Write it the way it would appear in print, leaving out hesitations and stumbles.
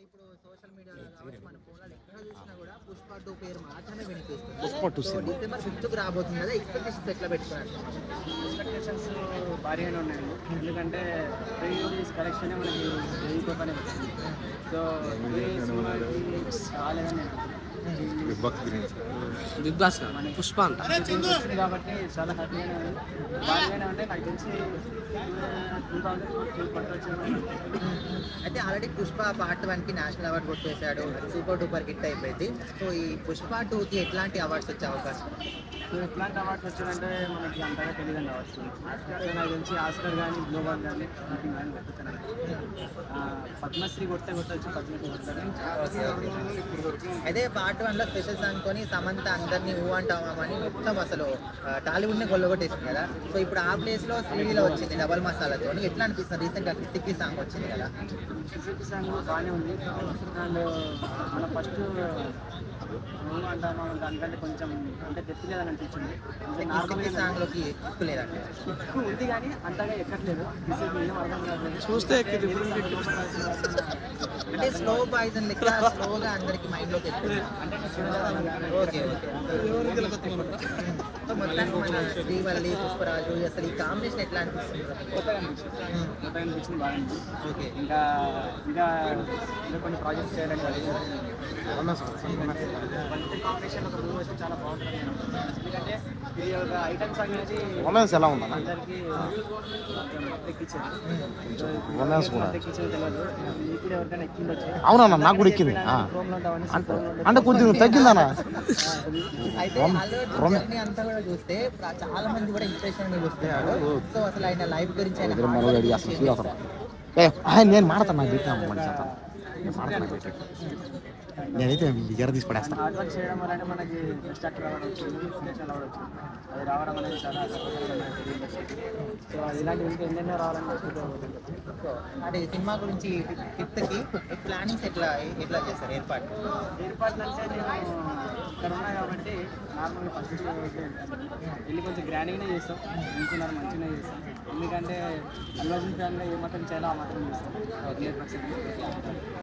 ఇప్పుడు సోషల్ మీడియాలో కావచ్చు మన ఫోన్లలో ఎక్కడ చూసినా కూడా పుష్ప 2 పేరు మాత్రమే వినిపిస్తుంది. పుష్ప 2 సో సినిమా డిసెంబర్ 5కి రాబోతుంది కదా, ఎక్స్పెక్టేషన్స్ ఎట్లా పెట్టుకున్నారు? ఎక్స్పెక్టేషన్స్ భారీగానే ఉన్నాయండి. ఎందుకంటే ప్రీ రిలీజ్ కలెక్షనే మనకి వెళ్ళిపోతానే వచ్చింది. సో ఈ సినిమాకి రాలేదని బిగ్ బాస్ పుష్ప అంట వచ్చింది కాబట్టి చాలా హ్యాపీగానే ఉంది. భారీగానే ఉంటే నాకు తెలిసి 2000 పట్టొచ్చింది. అయితే ఆల్రెడీ పుష్ప పార్ట్ 1కి నేషనల్ అవార్డు కొట్టేశాడు, సూపర్ డూపర్ హిట్ అయిపోయింది. సో ఈ పుష్ప 2కి ఎట్లాంటి అవార్డ్స్ వచ్చే అవకాశం? సో ఎట్లాంటి అవార్డ్స్ వచ్చాయంటే మనకి అంతగా తెలియదండి అవార్డ్స్. నాకు తెలిసి ఆస్కర్ కానీ గ్లోబల్ కానీ సంథింగ్ కానీ కొట్టుతున్నాను. పద్మశ్రీ కొట్టవచ్చు, పద్మశ్రీ కొట్టారు. అయితే పార్ట్ 1లో స్పెషల్ సాంగ్ కొని సమంత అందరినీ ఊ అంటామని మొత్తం అసలు టాలీవుడ్ని కొల్లగొట్టేసింది కదా. సో ఇప్పుడు ఆ ప్లేస్లో శ్రీలో వచ్చింది డబల్ మసాలాతో. ఎట్లా అనిపిస్తుంది? రీసెంట్గా సిక్కి సాంగ్ వచ్చింది కదా. సిటీ సాంగ్ బాగానే ఉంది. అండ్ మన ఫస్ట్ అంటామా దానికంటే కొంచెం అంటే డెప్త్ లేదని అనిపించింది. నార్మల్ సాంగ్లోకి ఎక్కువ లేదండి, ఎక్కువ ఉంది కానీ అంతగా ఎక్కట్లేదు. ఏం అర్థం కాదు, చూస్తే అంటే స్లో పాయిజన్ లెక్క స్లోగా అందరికి మైండ్లోకి ఎక్కుతుంది. Okay okay. సో మొత్తానికి మన శ్రీవల్లి పుష్పరాజు అసలు ఈ కాంబినేషన్ ఎట్లా అనిపిస్తుంది? కొత్తగా అనిపించింది, బాగా అనిపించింది. ఓకే. ఇంకా ఇంకా కొన్ని ప్రాజెక్ట్స్ చేయడానికి కాంబినేషన్ ఒక మూవీ వస్తే చాలా బాగుంటుంది. ఎందుకంటే ఇది ఒక ఐటమ్ సాంగ్ అనేది ఎలా ఉందా అందరికీ ఎక్కించారు. తెలియదు, ఇప్పుడు ఎవరికైనా ఎక్కిండొచ్చు. అవునన్నా, నాకు కూడా ఎక్కింది. అంటే కొంచెం తగ్గిందన్నా. అయితే అల్లు జర్నీ అంతా కూడా చూస్తే చాలా మంది కూడా ఇన్స్పిరేషన్ వస్తున్నారు. సో అసలు ఆయన లైఫ్ గురించి నేను మాడతాను, నేనైతే ఎర తీసి పడేస్తాను. హార్డ్ వర్క్ చేయడం వల్ల మనకి బెస్ట్ యాక్టర్ అవ్వచ్చు, నేషనల్ అవ్వచ్చు. అది రావడం అనేది చాలా సో అది ఇలాంటి ఇంకా ఎన్నెన్నో రావాలని అంటే సినిమా గురించి 5th ప్లానింగ్స్ ఎట్లా ఎట్లా చేస్తారు ఏర్పాట్లు అంటే నేను ఇక్కడ ఉన్నా కాబట్టి నార్మల్గా ఫస్ట్ వెళ్ళి కొంచెం గ్రాండ్గానే చేస్తాం. అనుకున్నారు మంచిగానే చేస్తాం. ఎందుకంటే అల్లు అర్జున్ ఫ్యాన్గా ఏ మాత్రం చేయాలో ఆ మాత్రం చేస్తాం. 100%.